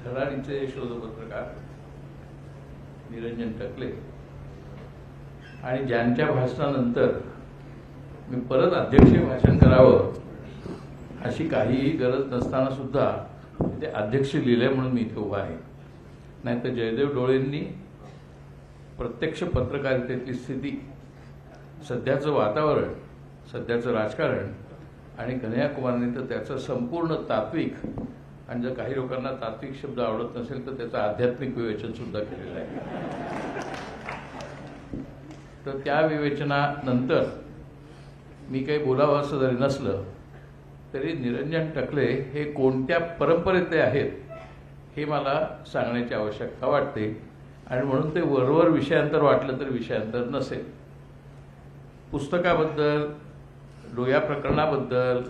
धडाडीचे शोधपत्रकार निरंजन टकले आणि ज्यांच्या भाषणानंतर मी परत अध्यक्षीय भाषण करावं अशी काहीही गरज नसताना सुद्धा ते अध्यक्ष लिहिले म्हणून मी इथे उभा आहे. नाहीतर जयदेव डोळेंनी प्रत्यक्ष पत्रकारितेतली स्थिती, सध्याचं वातावरण, सध्याचं राजकारण आणि कन्हैयाकुमारांनी तर त्याचं संपूर्ण तात्विक, आणि जर काही लोकांना तात्विक शब्द आवडत नसेल तर त्याचं आध्यात्मिक विवेचन सुद्धा केलेलं आहे. तर त्या विवेचनानंतर मी काही बोलावं असं जरी नसलं तरी निरंजन टकले हे कोणत्या परंपरेतले आहेत हे मला सांगण्याची आवश्यकता वाटते, आणि म्हणून ते वरवर विषयांतर वाटलं तर विषयांतर नसेल. पुस्तकाबद्दल, लोया प्रकरणाबद्दल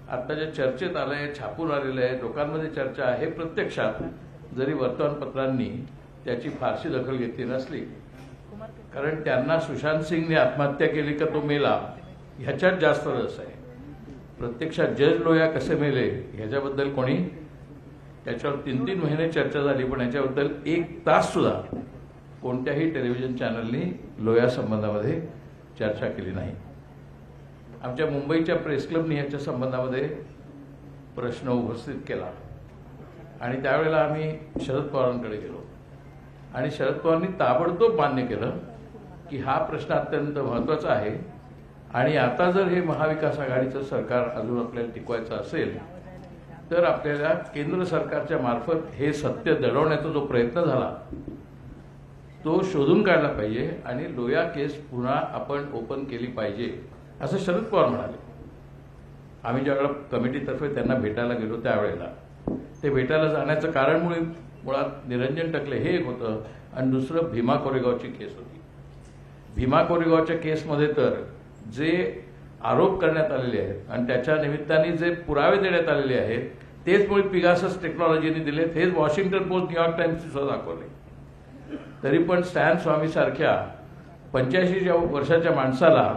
आता जे चर्चेत आलंय, छापून आलेलं आहे, लोकांमध्ये चर्चा आहे, प्रत्यक्षात जरी वर्तमानपत्रांनी त्याची फारशी दखल घेतली नसली, कारण त्यांना सुशांत सिंगने आत्महत्या केली का तो मेला ह्याच्यात जास्त रस आहे. प्रत्यक्षात जज लोया कसे मेले ह्याच्याबद्दल कोणी, त्याच्यावर 3-3 महिने चर्चा झाली, पण याच्याबद्दल 1 तास सुद्धा कोणत्याही टेलिव्हिजन चॅनलनी लोया संबंधामध्ये चर्चा केली नाही. आमच्या मुंबईच्या प्रेस क्लबनी याच्या संबंधामध्ये प्रश्न उपस्थित केला आणि त्यावेळेला आम्ही शरद पवारांकडे गेलो आणि शरद पवारांनी ताबडतोब मान्य केलं की हा प्रश्न अत्यंत महत्त्वाचा आहे आणि आता जर हे महाविकास आघाडीचं सरकार अजून आपल्याला टिकवायचं असेल तर आपल्याला केंद्र सरकारच्या मार्फत हे सत्य दडवण्याचा जो प्रयत्न झाला तो शोधून काढला पाहिजे आणि लोया केस पुन्हा आपण ओपन केली पाहिजे असं शरद पवार म्हणाले. आम्ही ज्यावेळेला कमिटीतर्फे त्यांना भेटायला गेलो त्यावेळेला ते भेटायला जाण्याचं कारण मुळात निरंजन टकले हे एक होतं आणि दुसरं भीमा कोरेगावची केस होती. भीमा कोरेगावच्या केसमध्ये तर जे आरोप करण्यात आलेले आहेत आणि त्याच्या निमित्ताने जे पुरावे देण्यात आलेले आहेत तेच मुळे पिगासस टेक्नॉलॉजीने दिलेत, हेच वॉशिंग्टन पोस्ट, न्यूयॉर्क टाइम्सने सुद्धा दाखवले. तरी पण स्टॅन स्वामी सारख्या 85 वर्षाच्या माणसाला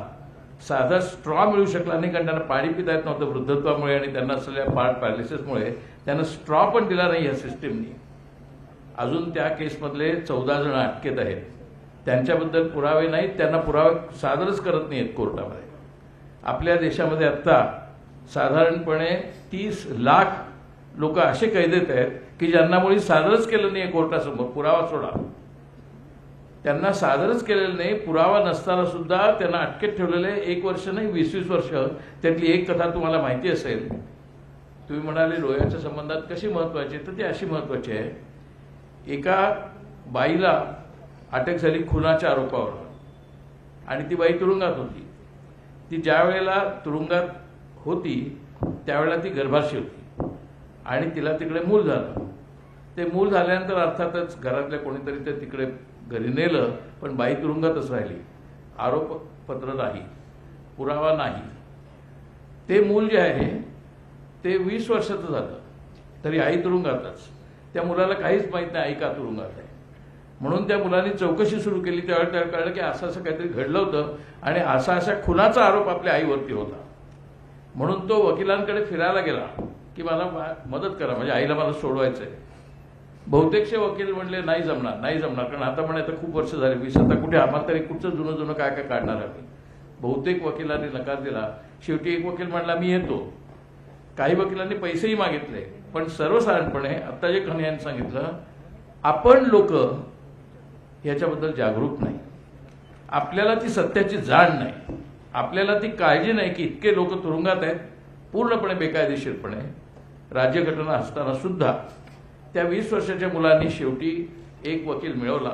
साधा स्ट्रॉ मिळू शकला नाही, कारण त्यांना पाणी पिता येत नव्हतं वृद्धत्वामुळे आणि त्यांना असलेल्या पार्ट पॅरालिसिसमुळे त्यांना स्ट्रॉ पण दिला नाही या सिस्टीमनी. अजून त्या केसमधले 14 जण अटकेत आहेत, त्यांच्याबद्दल पुरावे नाहीत, त्यांना पुरावे सादरच करत नाहीत कोर्टामध्ये. आपल्या देशामध्ये आता साधारणपणे 30 लाख लोक असे कैदेत आहेत की ज्यांना मुळी सादरच केलं नाही कोर्टासमोर, पुरावा सोडा, त्यांना सादरच केलेलं नाही, पुरावा नसताना सुद्धा त्यांना अटकेत ठेवलेले 1 वर्ष नाही 20-20 वर्ष. त्यातली एक कथा तुम्हाला माहिती असेल, तुम्ही म्हणाले लोयाच्या संबंधात कशी महत्वाची, तर ती अशी महत्वाची आहे. एका बाईला अटक झाली खुनाच्या आरोपावर आणि ती बाई तुरुंगात होती. ती ज्या वेळेला तुरुंगात होती त्यावेळेला ती गर्भाशी होती आणि तिला तिकडे मूल झालं. ते मूल झाल्यानंतर अर्थातच घरातल्या कोणीतरी ते तिकडे घरी नेलं, पण बाई तुरुंगातच राहिली, आरोपपत्र नाही, पुरावा नाही. ते मूल जे आहे ते 20 वर्षाचं झालं तरी आई तुरुंगातच. त्या मुलाला काहीच माहित नाही आई का तुरुंगात आहे. म्हणून त्या मुलांनी चौकशी सुरू केली, त्यावेळेला त्याला कळलं की असं असं काहीतरी घडलं होतं आणि असा खुनाचा आरोप आपल्या आईवरती होता. म्हणून तो वकिलांकडे फिरायला गेला की मला मदत करा, म्हणजे आईला मला सोडवायचंय. बहुतेकशे वकील म्हणले नाही जमणार, कारण आता म्हणे आता खूप वर्ष झाली, 20 आता कुठे आम्हाला तरी कुठचं जुनं काय काढणार आम्ही. बहुतेक वकिलांनी नकार दिला. शेवटी एक वकील म्हणला मी येतो. काही वकिलांनी पैसेही मागितले, पण सर्वसाधारणपणे आता जे कन्हैया यांनी सांगितलं, आपण लोक याच्याबद्दल जागरूक नाही, आपल्याला ती सत्याची जाण नाही, आपल्याला ती काळजी नाही की इतके लोक तुरुंगात आहेत पूर्णपणे बेकायदेशीरपणे. राज्यघटना असताना सुद्धा त्या 20 वर्षाच्या मुलांनी शेवटी एक वकील मिळवला,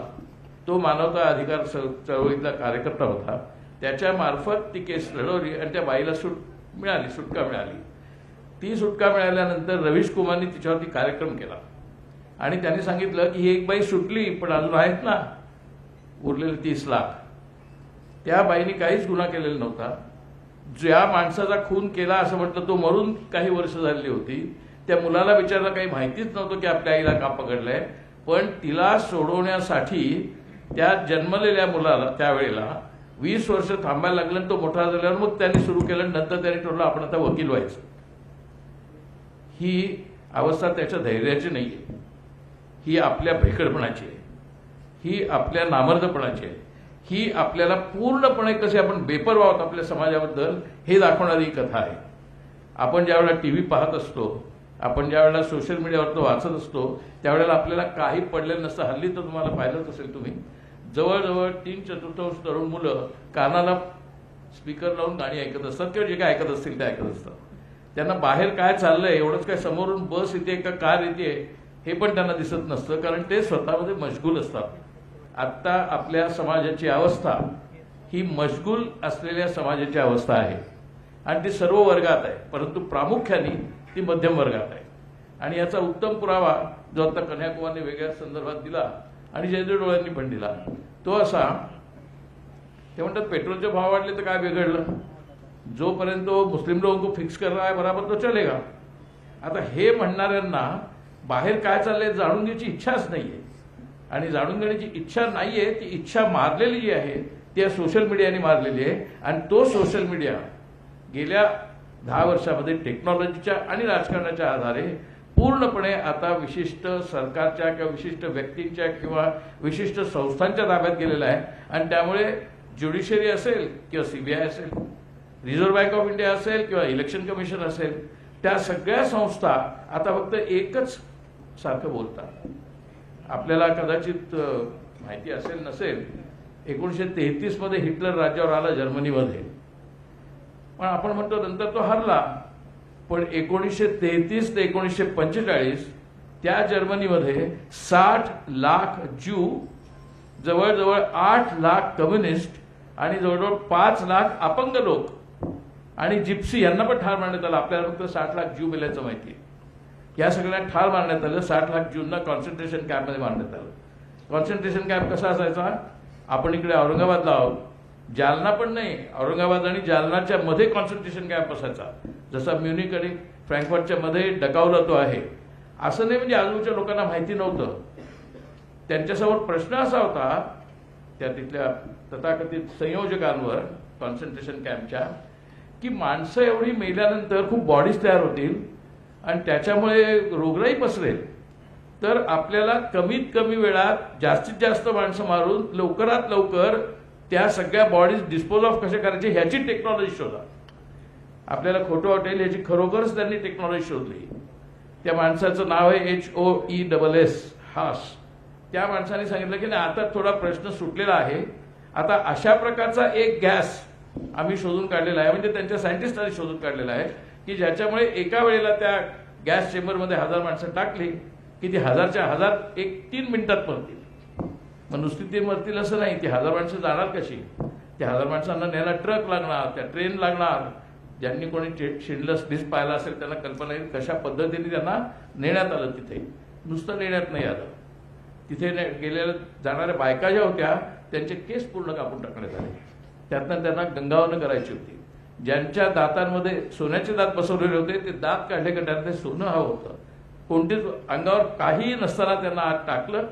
तो मानवता अधिकार चळवळीतला कार्यकर्ता होता, त्याच्या मार्फत ती केस लढवली आणि त्या बाईला सुटका मिळाली. ती सुटका मिळाल्यानंतर रवीश कुमारनी तिच्यावरती कार्यक्रम केला आणि त्यांनी सांगितलं की ही एक बाई सुटली पण अजून आहेत ना उरलेले 30 लाख. त्या बाईने काहीच गुन्हा केलेला नव्हता. ज्या माणसाचा खून केला असं म्हटलं तो मरून काही वर्ष झालेली होती. त्या मुलाला बिचारायला काही माहितीच नव्हतं की आपल्या आईला का पकडलंय, पण तिला सोडवण्यासाठी त्या जन्मलेल्या मुलाला त्यावेळेला 20 वर्ष थांबायला लागलं. तो मोठा झाल्यावर मग त्यांनी सुरू केलं. नंतर त्यांनी ठरवलं आपण आता वकील व्हायचं. ही अवस्था त्याच्या धैर्याची नाहीये. ही आपल्या भेकडपणाची आहे, ही आपल्या नामर्दपणाची आहे, ही आपल्याला पूर्णपणे कसे आपण बेपर्वा आहोत आपल्या समाजाबद्दल हे दाखवणारी कथा आहे. आपण ज्यावेळेला टीव्ही पाहत असतो, आपण ज्यावेळेला सोशल मीडियावर तो वाचत असतो, त्यावेळेला आपल्याला काही पडलेलं नसतं. हल्ली तर तुम्हाला पाहिलंच असेल तुम्ही, जवळजवळ 3/4 तरुण मुलं कानाला स्पीकर लावून गाणी ऐकत असतात किंवा जे काय ऐकत असतील ते ऐकत असतात. त्यांना बाहेर काय चाललंय एवढंच काय, समोरून बस येते का कार येते हे पण त्यांना दिसत नसतं, कारण ते स्वतःमध्ये मशगूल असतात. आता आपल्या समाजाची अवस्था ही मशगूल असलेल्या समाजाची अवस्था आहे आणि ती सर्व वर्गात आहे, परंतु प्रामुख्याने ती मध्यम वर्गात आहे. आणि याचा उत्तम पुरावा जो आता कन्याकुमारीने वेगळ्या संदर्भात दिला आणि जयदेव डोळ्यांनी पण दिला तो असा, ते म्हणतात पेट्रोलचे भाव वाढले तर काय बिघडलं, जोपर्यंत मुस्लिम लोगों को फिक्स कर रहा है बराबर तो चलेगा. आता हे म्हणणाऱ्यांना बाहेर काय चाललंय जाणून घ्यायची इच्छाच नाहीये, आणि जाणून घेण्याची इच्छा नाहीये, ती इच्छा मारलेली जी आहे ती या सोशल मीडियाने मारलेली आहे. आणि तो सोशल मीडिया गेल्या 10 वर्षामध्ये टेक्नॉलॉजीच्या आणि राजकारणाच्या आधारे पूर्णपणे आता विशिष्ट सरकारच्या किंवा विशिष्ट व्यक्तींच्या किंवा विशिष्ट संस्थांच्या ताब्यात गेलेला आहे. आणि त्यामुळे ज्युडिशरी असेल किंवा सीबीआय असेल, रिझर्व्ह बँक ऑफ इंडिया असेल किंवा इलेक्शन कमिशन असेल, त्या सगळ्या संस्था आता फक्त एकच सारखं बोलतात. आपल्याला कदाचित माहिती असेल नसेल, 1933 मध्ये हिटलर राज्यावर आला जर्मनीमध्ये, पण आपण म्हणतो नंतर तो हरला. पण 1933 ते 1945 त्या जर्मनीमध्ये 60 लाख ज्यू, जवळजवळ 8 लाख कम्युनिस्ट आणि जवळजवळ 5 लाख अपंग लोक आणि जिप्सी यांना पण ठार मारण्यात आलं. आपल्याला फक्त 60 लाख ज्यू मेल्याचं माहिती आहे. या सगळ्यांना ठार मारण्यात आलं. 60 लाख ज्यूंना कॉन्सन्ट्रेशन कॅम्पमध्ये मारण्यात आलं. कॉन्सन्ट्रेशन कॅम्प कसा असायचा, आपण इकडे औरंगाबादला आहोत, जालना पण नाही, औरंगाबाद आणि जालनाच्या मध्ये कॉन्सन्ट्रेशन कॅम्प असायचा. जसा म्युनिक आणि फ्रँकफर्टच्या मध्ये डकावला तो आहे, असं नाही म्हणजे आजूबाजूच्या लोकांना माहिती नव्हतं. त्यांच्यासमोर प्रश्न असा होता त्या तिथल्या तथाकथित संयोजकांवर कॉन्सन्ट्रेशन कॅम्पच्या, की माणसं एवढी मेल्यानंतर खूप बॉडीज तयार होतील आणि त्याच्यामुळे रोगराई पसरेल, तर आपल्याला कमीत कमी वेळात जास्तीत जास्त माणसं मारून लवकरात लवकर त्या सगळ्या बॉडीज डिस्पोज ऑफ कशा करायचे ह्याची टेक्नॉलॉजी शोधा. आपल्याला खोटं वाटेल, याची खरोखरच त्यांनी टेक्नॉलॉजी शोधली. त्या माणसाचं नाव आहे HOESS, हास. त्या माणसाने सांगितलं की नाही, आता थोडा प्रश्न सुटलेला आहे, आता अशा प्रकारचा एक गॅस आम्ही शोधून काढलेला आहे, म्हणजे त्यांच्या सायंटिस्टांनी शोधून काढलेला आहे, की ज्याच्यामुळे एका वेळेला त्या गॅस चेंबरमध्ये 1000 माणसं टाकली की ती 1000च्या 1000 3 मिनिटात मरतील. मग नुसती ते मरतील असं नाही, ती 1000 माणसं जाणार कशी, त्या 1000 माणसांना न्यायला ट्रक लागणार, त्या ट्रेन लागणार. ज्यांनी कोणी शिंडलर्स लिस्ट पाहिला असेल त्यांना कल्पना येईल कशा पद्धतीने त्यांना नेण्यात आलं. तिथे नुसतं नेण्यात नाही आलं, तिथे गेलेल्या जाणाऱ्या बायका ज्या होत्या त्यांचे केस पूर्ण कापून टाकण्यात आले. त्यातनं त्यांना गंगावनं करायची होती. ज्यांच्या दातांमध्ये सोन्याचे दात बसवलेले होते ते दात काढले का त्यात सोनं हवं होतं. कोणतेच अंगावर काही नसताना त्यांना आत टाकलं,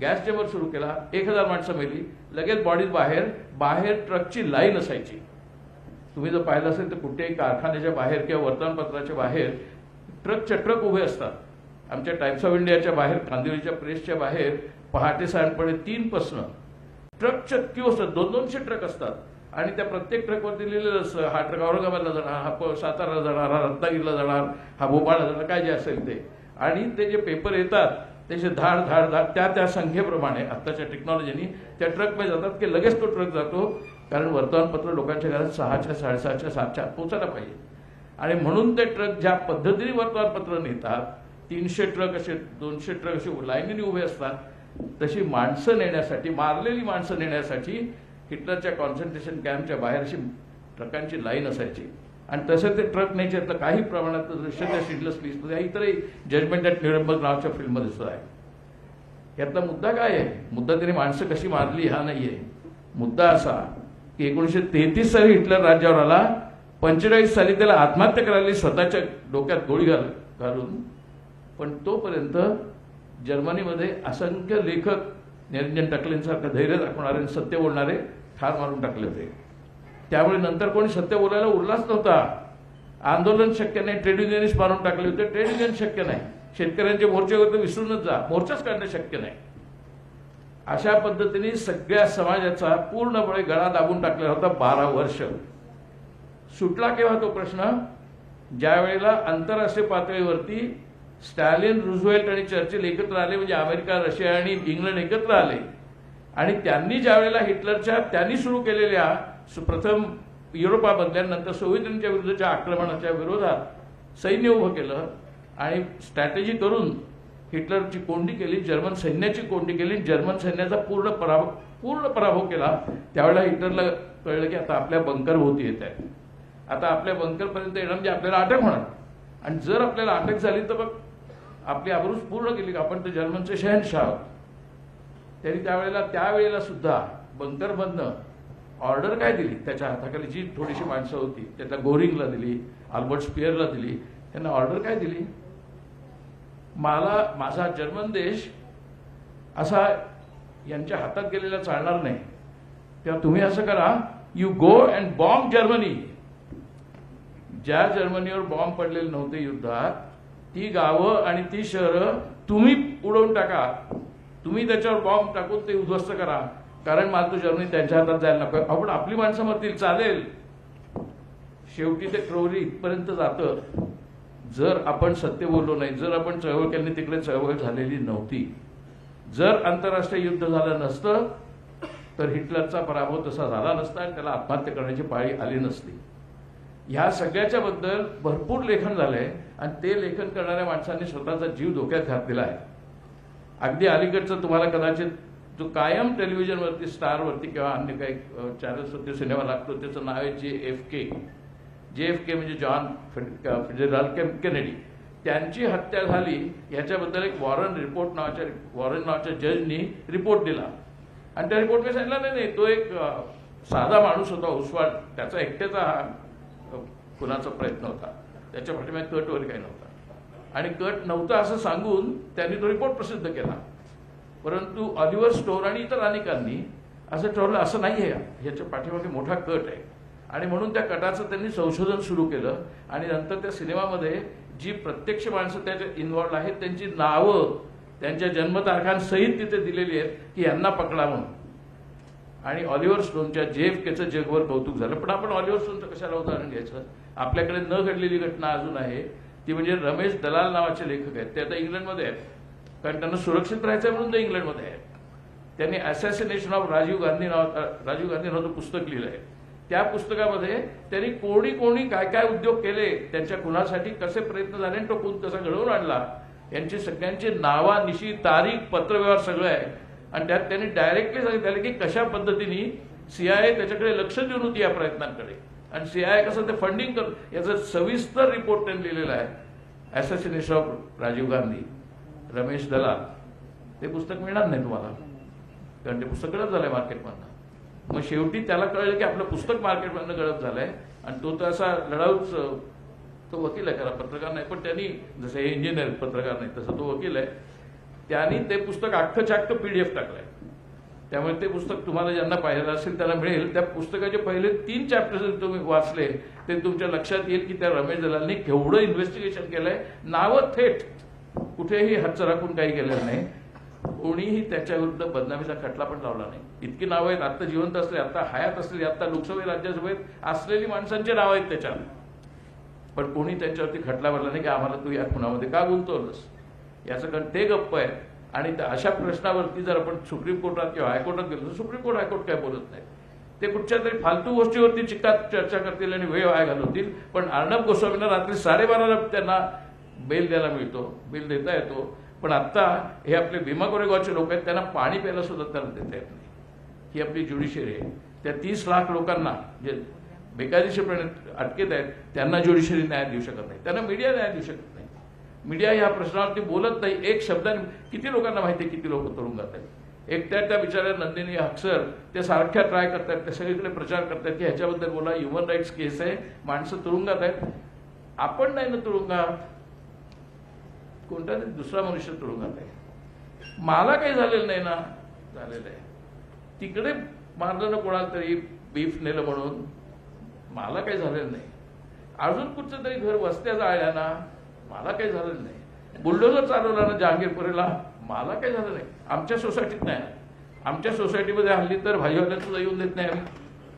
गॅस चेंबर सुरू केला, 1000 माणसं मेली. लगेच बॉडीज बाहेर ट्रकची लाईन असायची. तुम्ही जर पाहिलं असेल तर कुठेही कारखान्याच्या बाहेर किंवा वर्तमानपत्राच्या बाहेर ट्रक उभे असतात. आमच्या टाइम्स ऑफ इंडियाच्या बाहेर, कांदिवलीच्या प्रेसच्या बाहेर पहाटे सायंकाळी 3 पासून ट्रकच्या क्यू असतात. 200 ट्रक असतात आणि त्या प्रत्येक ट्रकवरती लिहिलेलं असतं, हा ट्रक औरंगाबादला जाणार, हा साताराला जाणार, हा रत्नागिरीला जाणार, हा भोपाळला जाणार, काय जे असेल ते. आणि ते जे पेपर येतात त्याचे धाड धाड धाड त्या संख्येप्रमाणे आत्ताच्या टेक्नॉलॉजीनी त्या ट्रकमध्ये जातात की लगेच तो ट्रक जातो. कारण वर्तमानपत्र लोकांच्या घरात 6च्या 6:30च्या 7च्या पोहोचायला पाहिजे. आणि म्हणून ते ट्रक ज्या पद्धतीने वर्तमानपत्र नेतात, 300 ट्रक असे 200 ट्रक असे लाईनीने उभे असतात, तशी माणसं नेण्यासाठी, मारलेली माणसं नेण्यासाठी हिटलरच्या कॉन्सन्ट्रेशन कॅम्पच्या बाहेर अशी ट्रकांची लाईन असायची. आणि तसं ते ट्रक न्यायचे. तर काही प्रमाणात दृश्य त्या शिंडलर्स लिस्टमध्ये, इतरही जजमेंट ॲट न्यूरनबर्ग नावाच्या फिल्ममध्ये सुद्धा आहे. यातला मुद्दा काय आहे, मुद्दा त्याने माणसं कशी मारली हा नाहीये. मुद्दा असा की 1933 साली हिटलर राज्यावर आला, 45 साली त्याला आत्महत्या करायला स्वतःच्या डोक्यात गोळी घालून. पण तोपर्यंत जर्मनीमध्ये असंख्य लेखक, निरंजन टकलेंसारखं धैर्य दाखवणारे, सत्य बोलणारे ठार मारून टाकले होते. त्यामुळे नंतर कोणी सत्य बोलायला उरलाच नव्हता. आंदोलन शक्य नाही, ट्रेड युनियनिस्ट मारून टाकले होते, ट्रेड युनियन शक्य नाही. शेतकऱ्यांचे मोर्चे वगैरे विसरूनच जा, मोर्चाच काढणं शक्य नाही. अशा पद्धतीने सगळ्या समाजाचा पूर्णपणे गळा दाबून टाकलेला होता 12 वर्ष. सुटला केव्हा तो प्रश्न? ज्या वेळेला आंतरराष्ट्रीय पातळीवरती स्टॅलिन, रूझवेल्ट आणि चर्चिल एकत्र आले, म्हणजे अमेरिका, रशिया आणि इंग्लंड एकत्र आले, आणि त्यांनी ज्या वेळेला हिटलरच्या त्यांनी सुरू केलेल्या प्रथम युरोपामधल्या नंतर सोव्हिएत युनियनच्या विरुद्धच्या आक्रमणाच्या विरोधात सैन्य उभं केलं आणि स्ट्रॅटेजी करून हिटलरची कोंडी केली, जर्मन सैन्याची कोंडी केली, जर्मन सैन्याचा पूर्ण पराभव केला. त्यावेळेला हिटलरला कळलं की आता आपल्या बंकर भोवती येत आहे, आता आपल्या बंकरपर्यंत येणं म्हणजे आपल्याला अटक होणार, आणि जर आपल्याला अटक झाली तर मग आपली आबरूच पूर्ण केली, आपण तर जर्मनचे शहनशाह आहोत. त्यांनी त्यावेळेला सुद्धा बंकरमधनं ऑर्डर काय दिली, त्याच्या हाताखाली जी थोडीशी माणसं होती त्यातल्या गोरिंगला दिली, अल्बर्ट स्पियरला दिली, त्यांना ऑर्डर काय दिली, माझा जर्मन देश असा यांच्या हातात गेलेला चालणार नाही, तेव्हा तुम्ही असं करा, you go and bomb Germany. ज्या जर्मनीवर बॉम्ब पडलेले नव्हते युद्धात, ती गावं आणि ती शहरं तुम्ही उडवून टाका, तुम्ही त्याच्यावर बॉम्ब टाकून ते उद्ध्वस्त करा, कारण मला तो जर्मनी त्यांच्या हातात जायला नको. आपण आपली माणसं मरतील चालेल. शेवटी ते क्रोरी इथपर्यंत जातं, जर आपण सत्य बोललो नाही, जर आपण चळवळ केली, तिकडे चळवळ झालेली नव्हती, जर आंतरराष्ट्रीय युद्ध झालं नसतं तर हिटलरचा पराभव तसा झाला नसता आणि त्याला आत्महत्या करण्याची पाळी आली नसती. ह्या सगळ्याच्या बद्दल भरपूर लेखन झालंय आणि ते लेखन करणाऱ्या माणसांनी स्वतःचा जीव धोक्यात घातलेला आहे. अगदी अलीकडचं तुम्हाला कदाचित जो कायम टेलिव्हिजनवरती, स्टारवरती किंवा अन्य काही चॅनल्सवरती सिनेमा लागतो, त्याचं नाव आहे JFK म्हणजे जॉन फिट्झजेराल्ड केनेडी. त्यांची हत्या झाली ह्याच्याबद्दल एक वॉरन नावाच्या जजनी रिपोर्ट दिला, आणि त्या रिपोर्टमध्ये सांगितलं नाही तो एक साधा माणूस होता, उस्वाड, त्याचा एकट्याचा हा खुनाचा प्रयत्न होता, त्याच्या पाठीमागे कट वगैरे काही नव्हता, आणि कट नव्हता असं सांगून त्यांनी तो रिपोर्ट प्रसिद्ध केला. परंतु ऑलिव्हर स्टोन आणि इतर अनेकांनी असं ठरवलं असं नाही आहे, ह्याच्या पाठीमागे मोठा कट आहे, आणि म्हणून त्या कटाचं त्यांनी संशोधन सुरू केलं. आणि नंतर त्या सिनेमामध्ये जी प्रत्यक्ष माणसं त्याच्या इन्व्हॉल्व आहेत त्यांची नावं, त्यांच्या जन्मतारखांसहित तिथे दिलेली आहेत की यांना पकडा म्हणून. आणि ऑलिव्हर स्टोनच्या JFKचं जगभर कौतुक झालं. पण आपण ऑलिव्हर स्टोनचं कशाला उदाहरण घ्यायचं? आपल्याकडे न घडलेली घटना अजून आहे, ती म्हणजे रमेश दलाल नावाचे लेखक आहेत, ते आता इंग्लंडमध्ये आहेत, कारण त्यांना सुरक्षित राहायचं म्हणून ते इंग्लंडमध्ये आहेत. त्यांनी असॅसिनेशन ऑफ राजीव गांधी नावाचं पुस्तक लिहिलं आहे. त्या पुस्तकामध्ये त्यांनी कोणी काय काय उद्योग केले, त्यांच्या खुनासाठी कसे प्रयत्न झाले, तो खून कसा घडवून आणला, यांची सगळ्यांची नावानिशी, तारीख, पत्रव्यवहार सगळं आहे. आणि त्यात त्यांनी डायरेक्टली सांगितलं की कशा पद्धतीने CIA त्याच्याकडे लक्ष देऊन होती या प्रयत्नांकडे, आणि CIA कसं ते फंडिंग करत, याचा सविस्तर रिपोर्ट त्यांनी लिहिलेला आहे. असॅसिनेशन ऑफ राजीव गांधी, रमेश दलाल. ते पुस्तक मिळणार नाही तुम्हाला, कारण ते पुस्तक गळत झालंय मार्केटमधनं. मग शेवटी त्याला कळलं की आपलं पुस्तक मार्केटमधनं गळत झालंय, आणि तो तर असा लढाऊच, तो वकील आहे, खरा पत्रकार नाही, पण त्यांनी जसं हे इंजिनियर पत्रकार नाही तसं तो वकील आहे, त्यांनी ते पुस्तक अख्खच्या अख्खं PDF टाकलंय. त्यामुळे ते पुस्तक तुम्हाला ज्यांना पाहिलं असेल त्याला मिळेल. त्या पुस्तकाचे पहिले 3 चॅप्टर्स तुम्ही वाचले ते तुमच्या लक्षात येईल की त्या रमेश दलालनी केवढं इन्व्हेस्टिगेशन केलंय. नावं थेट, कुठेही हातचं राखून काही केलेलं नाही, कोणीही त्याच्या विरुद्ध बदनामीचा खटला पण लावला नाही. इतकी नावं आहेत, आता जिवंत असले, आता हयात असलेली, आता लोकसभेत राज्यसभेत असलेली माणसांची नावं आहेत त्याच्यात, पण कोणी त्यांच्यावरती खटला भरला नाही की आम्हाला तू या खुनामध्ये का गुंतवलंस, याचं कारण ते गप्प आहे. आणि अशा प्रश्नावरती जर आपण सुप्रीम कोर्टात किंवा हायकोर्टात गेलो तर सुप्रीम कोर्ट हायकोर्ट काय बोलत नाही, ते कुठच्या तरी फालतू गोष्टीवरती चिक्कात चर्चा करतील आणि वेळ वाया घालवतील. पण अर्णब गोस्वामींना रात्री 12:30ला त्यांना बेल द्यायला मिळतो, बेल देता येतो. पण आता हे आपले भीमा कोरेगावचे लोक आहेत, त्यांना पाणी प्यायला सुद्धा त्यांना देता येत नाही. ही आपली ज्युडिशरी आहे. त्या 30 लाख लोकांना जे बेकायदेशीरपणे अटकेत आहेत त्यांना ज्युडिशरी न्याय देऊ शकत नाही, त्यांना मीडिया न्याय देऊ शकत नाही. मीडिया या प्रश्नावरती बोलत नाही. एक शब्दाने किती लोकांना माहिती आहे किती लोक तुरुंगात आहेत. एकट्या त्या बिचाऱ्या नंदिनी अक्षर ते सारख्या ट्राय करतात, ते सगळीकडे प्रचार करतात की ह्याच्याबद्दल बोला, ह्युमन राईट्स केस आहे, माणसं तुरुंगात आहेत. आपण नाही ना तुरुंगात, कोणता तरी दुसरा मनुष्य तुरुंगात आहे. मला काही झालेलं नाही ना, झालेलं आहे. तिकडे मारलं ना कोणाला तरी, बीफ नेलं म्हणून, मला काही झालेलं नाही. अजून कुठचं तरी घर वस्त्या जाळल्या ना, मला काही झालेलं नाही. बुलडोझर चालवला ना जहांगीरपुरीला, मला काही झालं नाही. आमच्या सोसायटीत नाही. आमच्या सोसायटीमध्ये हल्ली तर भाजीवाल्याला सुद्धा येऊन देत नाही आम्ही.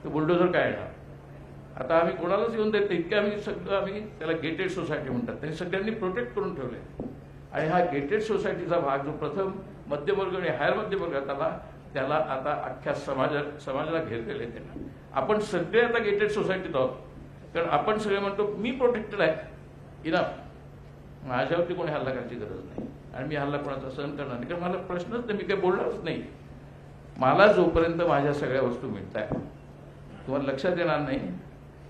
तर बुलडोझर काय येणार. आता आम्ही कोणालाच येऊन देत नाही. इतके आम्ही सगळं आम्ही त्याला गेटेड सोसायटी म्हणतात, त्यांनी सगळ्यांनी प्रोटेक्ट करून ठेवले. आणि हा गेटेड सोसायटीचा भाग जो प्रथम मध्यमवर्ग आणि हायर मध्यमवर्गात आला, त्याला आता अख्ख्या समाजाला घेरलेले आहे. त्यांना आपण सगळे आता गेटेड सोसायटीत आहोत. कारण आपण सगळे म्हणतो मी प्रोटेक्टेड आहे, इनफ, माझ्यावरती कोणी हल्ला करायची गरज नाही आणि मी हल्ला कोणाचा सहन करणार नाही. कारण मला प्रश्नच नाही, मी काही बोलणारच नाही. मला जोपर्यंत माझ्या सगळ्या वस्तू मिळत आहेत, तुम्हाला लक्षात येणार नाही,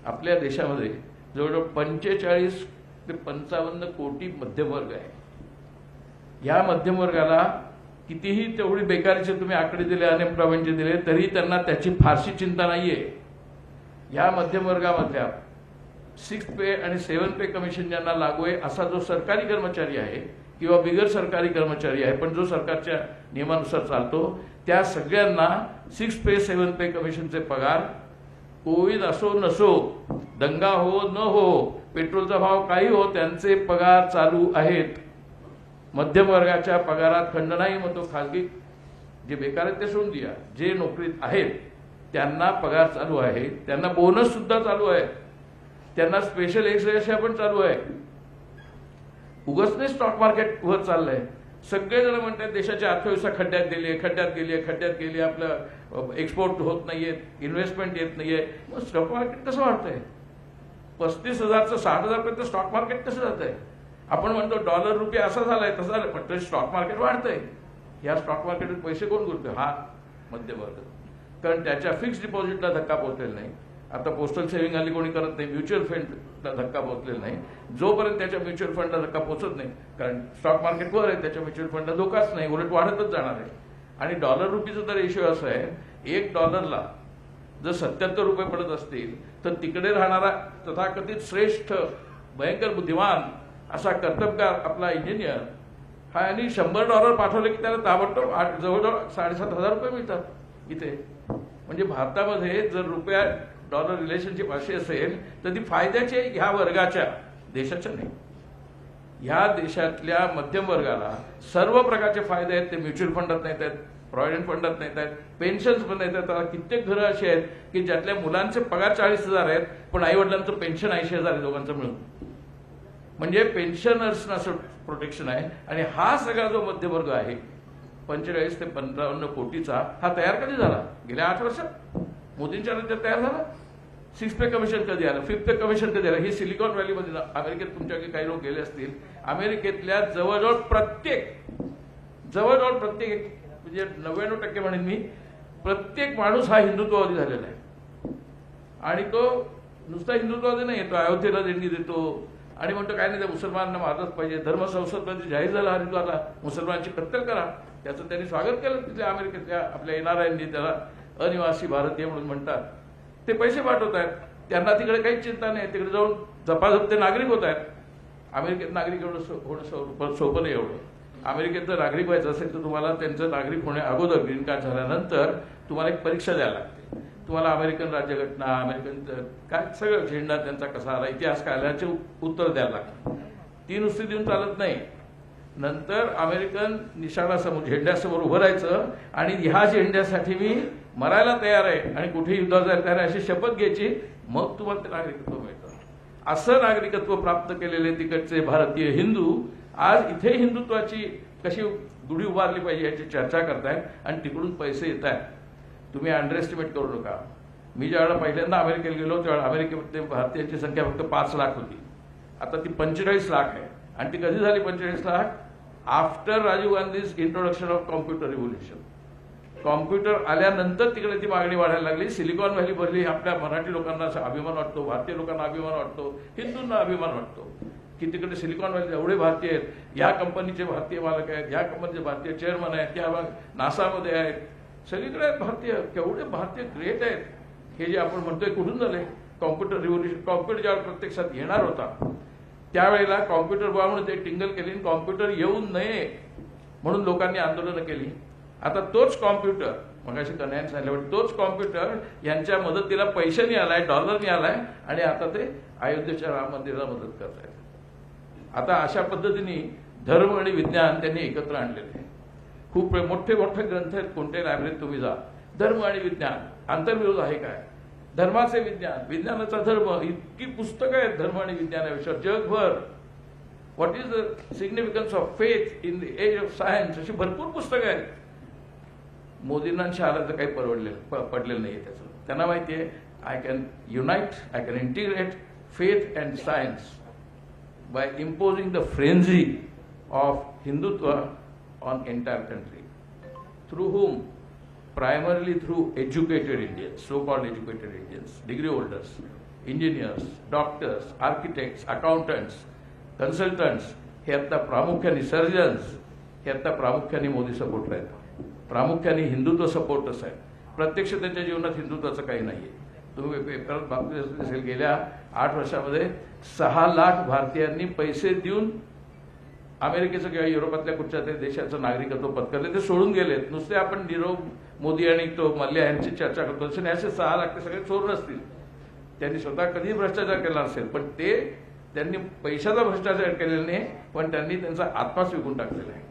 आपल्या देशामध्ये जवळजवळ 45 ते 55 कोटी मध्यमवर्ग आहे. या मध्यमवर्गाला कितीही तेवढी बेकारीचे तुम्ही आकडे दिले, अनएम्प्लॉयमेंटचे दिले, तरी त्यांना त्याची फारशी चिंता नाहीये. या मध्यमवर्गामधल्या 6 पे आणि 7 पे कमिशन ज्यांना लागू आहे असा जो सरकारी कर्मचारी आहे किंवा बिगर सरकारी कर्मचारी आहे, पण जो सरकारच्या नियमानुसार चालतो, त्या सगळ्यांना 6 पे 7 पे कमिशनचे पगार, कोविड असो नसो, दंगा हो न हो, पेट्रोलचा भाव काही हो, त्यांचे पगार चालू आहेत. मध्यम वर्गाच्या पगारात खंड नाही. मग तो खासगी जे बेकार आहेत ते सोडून द्या, जे नोकरीत आहेत त्यांना पगार चालू आहे, त्यांना बोनस सुद्धा चालू आहे, त्यांना स्पेशल एक्सग्रेशिया पण चालू आहे. उगाच नाही स्टॉक मार्केट वर चाललंय. सगळेजण म्हणतात देशाची अर्थव्यवस्था खड्ड्यात गेली, आपलं एक्सपोर्ट होत नाहीये, इन्व्हेस्टमेंट येत नाहीये. मग स्टॉक मार्केट कसं वाढतंय? 35,000चं 60,000 पर्यंत स्टॉक मार्केट कसं जात आहे? आपण म्हणतो डॉलर रुपये असा झालाय तसा झालाय, पण तरी स्टॉक मार्केट वाढतंय. या स्टॉक मार्केटवर पैसे कोण गुंतवतोय? हा मध्यमवर्ग. कारण त्याच्या फिक्स्ड डिपॉझिटला धक्का पोहोचलेला नाही. आता पोस्टल सेव्हिंग हल्ली कोणी करत नाही, म्युच्युअल फंडला धक्का पोहोचलेला नाही. जोपर्यंत त्याच्या म्युच्युअल फंडला धक्का पोहोचत नाही, कारण स्टॉक मार्केट वर आहे, त्याच्या म्युच्युअल फंडला धोकाच नाही, उलट वाढतच जाणार आहे. आणि डॉलर रुपीचा तर रेशिओ असा आहे, $1 जर 77 रुपये पडत असतील, तर तिकडे राहणारा तथाकथित श्रेष्ठ भयंकर बुद्धिमान असा कर्तबगार आपला इंजिनियर हा, आणि $100 पाठवले की त्याला ताबडतोब जवळजवळ 7,500 रुपये मिळतात इथे. म्हणजे भारतामध्ये जर रुपया डॉलर रिलेशनशिप अशी असेल तर ती फायद्याची आहे ह्या वर्गाच्या, देशाच्या नाही. ह्या देशातल्या मध्यम वर्गाला सर्व प्रकारचे फायदे आहेत. ते म्युच्युअल फंडात नाहीत आहेत, प्रॉव्हिडंट फंडात नाहीत आहेत, पेन्शन्स पण नाहीत आहेत. कित्येक घरं अशी आहेत की ज्यातल्या मुलांचे पगार 40,000 आहेत, पण आई वडिलांचं पेन्शन 80,000 आहे दोघांचं मिळून. म्हणजे पेन्शनर्सना प्रोटेक्शन आहे. आणि हा सगळा जो मध्यमवर्ग आहे 45 ते 55 कोटीचा, हा तयार कधी झाला? गेल्या 8 वर्षात मोदींच्या राज्यात तयार झाला. 6 पे कमिशन कधी आलं, 5th पे कमिशन कधी आलं? ही सिलिकॉन व्हॅलीमध्ये, अमेरिकेत तुमच्याकडे काही लोक गेले असतील, अमेरिकेतल्या जवळजवळ प्रत्येक म्हणजे 99% म्हणेन मी, प्रत्येक माणूस हा हिंदुत्ववादी झालेला आहे. आणि तो नुसता हिंदुत्ववादी नाही, तो अयोध्येला देणगी देतो आणि म्हणतो काय नाही, त्या मुसलमानांना मारलंच पाहिजे, धर्मसंसद जाहीर झाला हरिद्वारला, मुसलमानांची कत्तल करा. त्याचं त्यांनी स्वागत केलं तिथल्या अमेरिकेतल्या आपल्या येणाऱ्यांनी. त्याला अनिवासी भारतीय म्हणून म्हणतात. ते पैसे पाठवत आहेत, त्यांना तिकडे काहीच चिंता नाही, तिकडे जाऊन जपाजप ते नागरिक होत आहेत. अमेरिकेत नागरिक होणं सोपं नाही. एवढं अमेरिकेत जर नागरिक व्हायचं असेल तर तुम्हाला त्यांचं नागरिक होण्या अगोदर, ग्रीन कार्ड झाल्यानंतर तुम्हाला एक परीक्षा द्यायला लागते. तुम्हाला अमेरिकन राज्यघटना, अमेरिकन काय सगळं झेंडा त्यांचा कसा आला, इतिहास काय आला, याचे उत्तर द्यायला लागतं. ती नुसती देऊन चालत नाही. नंतर अमेरिकन निशाणासमोर, झेंड्यासमोर उभं राहायचं आणि ह्या झेंड्यासाठी मी मरायला तयार आहे आणि कुठे युद्धात जायला तयार आहे अशी शपथ घ्यायची, मग तुम्हाला ते नागरिकत्व मिळतं. असं नागरिकत्व प्राप्त केलेले तिकडचे भारतीय हिंदू आज इथे हिंदुत्वाची कशी गुढी उभारली पाहिजे याची चर्चा करतायत आणि तिकडून पैसे येत आहेत. तुम्ही अंडर एस्टिमेट करू नका. मी ज्यावेळेला पहिल्यांदा अमेरिकेला गेलो त्यावेळेला अमेरिकेमध्ये भारतीयांची संख्या फक्त 5 लाख होती. आता ती 45 लाख आहे. आणि ती कधी झाली 45 lakh? After Rajiv Gandhi's introduction of computer revolution. Computer आल्यानंतर तिकडे ती मागणी वाढायला लागली. सिलिकॉन व्हॅली भरली. आपल्या मराठी लोकांना अभिमान वाटतो, भारतीय लोकांना अभिमान वाटतो, हिंदूंना अभिमान वाटतो की तिकडे सिलिकॉन व्हॅली एवढे भारतीय आहेत, या कंपनीचे भारतीय मालक आहेत, या कंपनीचे भारतीय चेअरमन आहेत, त्या नासामध्ये आहेत, सगळीकडे आहेत भारतीय. केवढे भारतीय ग्रेट आहेत. हे जे आपण म्हणतोय कुठून झाले? Computer revolution. कॉम्प्युटर ज्यावेळेस प्रत्यक्षात येणार होता त्यावेळेला कॉम्प्युटर बुवा म्हणून ते टिंगल केली. कॉम्प्युटर येऊ नये म्हणून लोकांनी आंदोलनं केली. आता तोच कॉम्प्युटर, मगाशी कन्हैयाने सांगितलं, तोच कॉम्प्युटर यांच्या मदतीला पैशाने आलाय, डॉलरने आलाय आणि आता ते अयोध्येच्या राम मंदिराला मदत करतायत. आता अशा पद्धतीने धर्म आणि विज्ञान त्यांनी एकत्र आणलेले आहे. खूप मोठे मोठे ग्रंथ आहेत, कोणत्याही लायब्ररीत तुम्ही जा. धर्म आणि विज्ञान आंतरविरोध आहे काय? धर्माचे विज्ञान, विज्ञानाचा धर्म, इतकी पुस्तकं आहेत धर्म आणि विज्ञानाविषयी जगभर. What is the significance of faith in the age of science, अशी भरपूर पुस्तकं आहेत. मोदींना शहाला तर काही पडलेलं नाही त्याचं. त्यांना माहिती आहे I can unite, I can integrate faith and science by imposing the frenzy of Hindutva on entire country. Through whom? Primarily through educated Indians, so-called educated Indians, degree holders, engineers, doctors, architects, accountants, consultants, हे आता प्रामुख्याने surgeons, हे आता प्रामुख्याने Modi supporter आहेत, प्रामुख्याने Hindutva supporters आहेत. प्रत्यक्ष त्यांच्या जीवनात हिंदुत्वाचं काही नाहीये. तुम्ही पेपरात बातमी असेल, गेल्या 8 वर्षामध्ये 6 लाख भारतीयांनी पैसे देऊन अमेरिकेचं किंवा युरोपातल्या कुठच्या तरी देशाचं नागरिकत्व पत्करले, ते सोडून गेलेत. नुसते आपण नीरव मोदी आणि तो मल्ल्या यांची चर्चा करतो, असे 6 लाख ते सगळे चोर नसतील. त्यांनी स्वतः कधीही भ्रष्टाचार केला नसेल, पण त्यांनी पैशाचा भ्रष्टाचार केलेला नाही, पण त्यांनी त्यांचा आत्माच विकून टाकलेला आहे.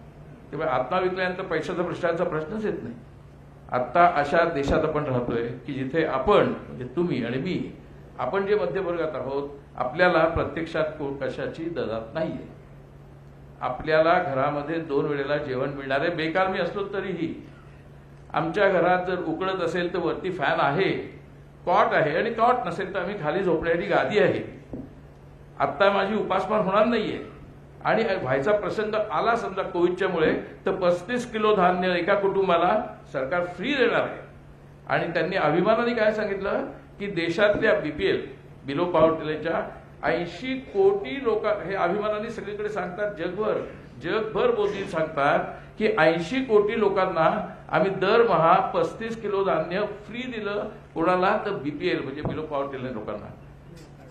त्यामुळे आत्मा विकल्यानंतर पैशाचा भ्रष्टाचाराचा प्रश्नच येत नाही. आता अशा देशात आपण राहतोय की जिथे आपण, म्हणजे तुम्ही आणि मी, आपण जे मध्यमवर्गात आहोत, आपल्याला प्रत्यक्षात कशाची ददात नाहीये. आपल्याला घरामध्ये 2 वेळेला जेवण मिळणारे, बेकार मी असलो तरीही आमच्या घरात जर उकळत असेल तर वरती फॅन आहे, कॉट आहे, आणि कॉट नसेल तर आम्ही खाली झोपण्याची गादी आहे. आता माझी उपासमार होणार नाहीये. आणि व्हायचा प्रसंग आला समजा कोविडच्यामुळे, तर 35 किलो धान्य एका कुटुंबाला सरकार फ्री देणार आहे. आणि त्यांनी अभिमानाने काय सांगितलं की देशातल्या बीपीएल, बिलो पॉवर्टीच्या 80 कोटी लोक, हे अभिमानाने सगळीकडे सांगतात, जगभर मोदी सांगतात की 80 कोटी लोकांना आम्ही दरमहा 35 किलो धान्य फ्री दिलं. कोणाला? तर बीपीएल म्हणजे बिलो पॉवर्टी लोकांना.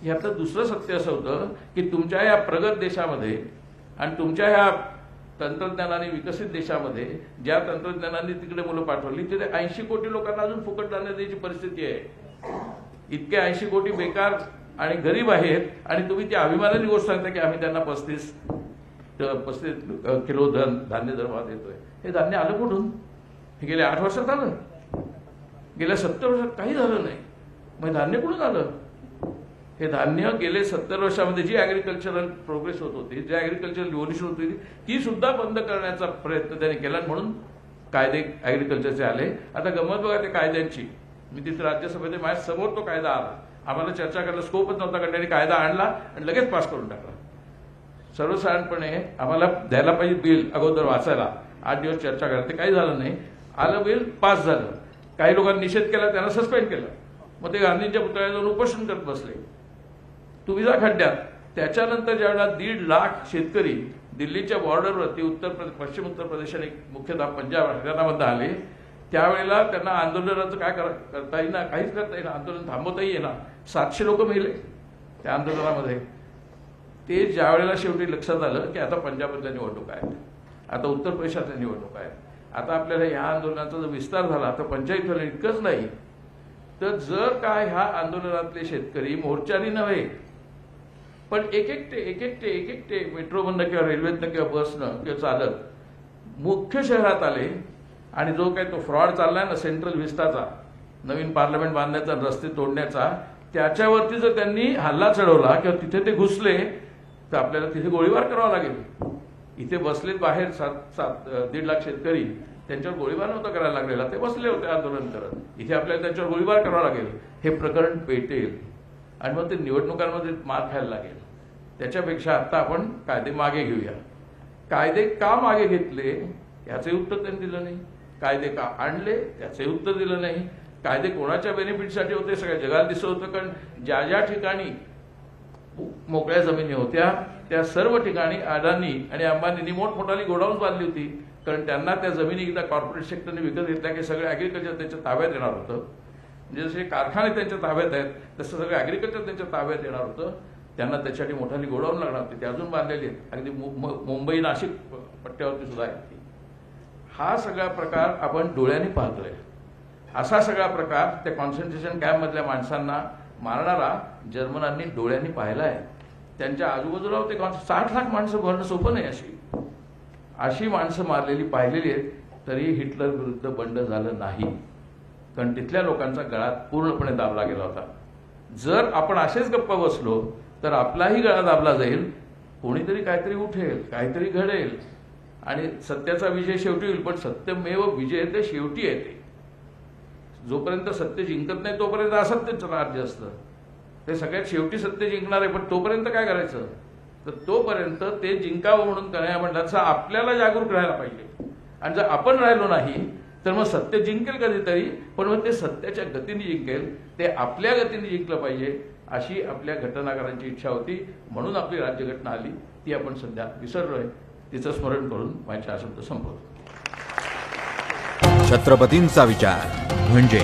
यातलं दुसरं सत्य असं होतं की तुमच्या या प्रगत देशामध्ये आणि तुमच्या ह्या तंत्रज्ञानाने विकसित देशामध्ये ज्या तंत्रज्ञानाने तिकडे मुलं पाठवली, तिथे 80 कोटी लोकांना अजून फुकट धान्य द्यायची परिस्थिती आहे. इतके 80 कोटी बेकार आणि गरीब आहेत, आणि तुम्ही त्या अभिमानाची गोष्ट सांगता की आम्ही त्यांना 35 किलो धान्य दरमहा देतोय. हे धान्य आलं कुठून? हे गेल्या 8 वर्षात आलं, गेल्या 70 वर्षात काही झालं नाही. मग धान्य कुठून आलं? हे धान्य गेले 70 वर्षामध्ये जी ऍग्रिकल्चरल प्रोग्रेस होत होती, जी ऍग्रिकल्चरल रिव्होल्युशन होती, ती सुद्धा बंद करण्याचा प्रयत्न त्यांनी केला. म्हणून कायदे ऍग्रिकल्चरचे आले. आता गंमत बघा त्या कायद्यांची. मी तिथे राज्यसभेमध्ये माझ्या समोर तो कायदा आला, आम्हाला चर्चा करायला स्कोपच नव्हता, कारण त्यांनी कायदा आणला आणि लगेच पास करून टाकला. सर्वसाधारणपणे आम्हाला द्यायला पाहिजे बिल अगोदर वाचायला, 8 दिवस चर्चा करायला, ते काही झालं नाही. आलं बिल, पास झालं. काही लोकांनी निषेध केला, त्यांना सस्पेंड केलं. मग ते गांधींच्या पुतळ्याला जाऊन उपोषण करत बसले. तुम्ही जा खड्ड्यात. त्याच्यानंतर ज्यावेळेला 1.5 लाख शेतकरी दिल्लीच्या बॉर्डरवरती पश्चिम उत्तर प्रदेश आणि मुख्यतः पंजाब हरियाणामध्ये आले, त्यावेळेला त्यांना आंदोलनाचं काय करता येईना, काहीच करता येईना, आंदोलन थांबवताही येईना. 700 लोक मेले त्या आंदोलनामध्ये. ते ज्या वेळेला शेवटी लक्षात आलं की आता पंजाबमधल्या निवडणूक आहेत, आता उत्तर प्रदेशातल्या निवडणूक आहेत, आता आपल्याला ह्या आंदोलनाचा जर विस्तार झाला तर पंचायत होईल. इतकंच नाही तर जर काय ह्या आंदोलनातले शेतकरी मोर्चानी नव्हे पण एक एकटे मेट्रोमधनं किंवा रेल्वेतनं किंवा बसनं किंवा चालत मुख्य शहरात आले, आणि जो काही तो फ्रॉड चाललाय ना सेंट्रल विस्ताचा, नवीन पार्लमेंट बांधण्याचा, रस्ते तोडण्याचा, त्याच्यावरती जर त्यांनी हल्ला चढवला किंवा तिथे ते घुसले तर आपल्याला तिथे गोळीबार करावा लागेल. इथे बसलेत बाहेर 1.5 लाख शेतकरी, त्यांच्यावर गोळीबार नव्हता करायला लागलेला, ते बसले होते आंदोलन करत. इथे आपल्याला त्यांच्यावर गोळीबार करावा लागेल. हे प्रकरण पेटेल आणि मग ते निवडणुकांमध्ये मार खायला लागेल. त्याच्यापेक्षा आता आपण कायदे मागे घेऊया. कायदे का मागे घेतले याचे उत्तर त्यांनी दिलं नाही. कायदे का आणले त्याचे उत्तर दिलं नाही. कायदे कोणाच्या बेनिफिटसाठी होते सगळ्या जगाला दिसत होतं, कारण ज्या ज्या ठिकाणी मोकळ्या जमिनी होत्या त्या सर्व ठिकाणी अडानी आणि अंबानींनी मोठमोठाली गोडाऊन्स बांधली होती, कारण त्यांना त्या जमिनी एकदा कॉर्पोरेट सेक्टरने विकत घेतल्या की सगळं ऍग्रिकल्चर त्यांच्या ताब्यात येणार होतं. म्हणजे जसे कारखाने त्यांच्या ताब्यात आहेत तसं सगळं ऍग्रिकल्चर त्यांच्या ताब्यात येणार होतं. त्यांना त्याच्यासाठी मोठाली गोडाऊन लागणार होती, ते अजून बांधलेली आहेत. अगदी मुंबई नाशिक पट्ट्यावरती सुद्धा आहेत. हा सगळा प्रकार आपण डोळ्यांनी पाहतोय. असा सगळा प्रकार त्या कॉन्सन्ट्रेशन कॅम्पमधल्या माणसांना मारणारा जर्मनांनी डोळ्यांनी पाहिला आहे. त्यांच्या आजूबाजूला होते 60 लाख माणसं भरणं सोपं नाही अशी. अशी माणसं मारलेली पाहिलेली आहेत, तरी हिटलर विरुद्ध बंड झालं नाही, कारण तिथल्या लोकांचा गळा पूर्णपणे दाबला गेला होता. जर आपण असेच गप्प बसलो तर आपलाही गळा दाबला जाईल, कोणीतरी काहीतरी उठेल, काहीतरी घडेल आणि सत्याचा विजय शेवटी होईल. पण सत्यमेव विजय ते शेवटी येते. जोपर्यंत सत्य जिंकत नाही तोपर्यंत असत्यच राज्य असतं. ते सगळ्यात शेवटी सत्य जिंकणार आहे, पण तोपर्यंत काय करायचं? तर तोपर्यंत ते जिंकावं म्हणून काय म्हणतात, आपल्याला जागरूक राहायला पाहिजे. आणि जर आपण राहिलो नाही तर मग सत्य जिंकेल कधीतरी, पण मग ते सत्याच्या गतीने जिंकेल, ते आपल्या गतीने जिंकलं पाहिजे, अशी आपल्या घटनाकारांची इच्छा होती. म्हणून आपली राज्यघटना आली, ती आपण सध्या विसरलोय. तिचं स्मरण करून माझे 4 शब्द संपवतो. छत्रपतींचा विचार म्हणजे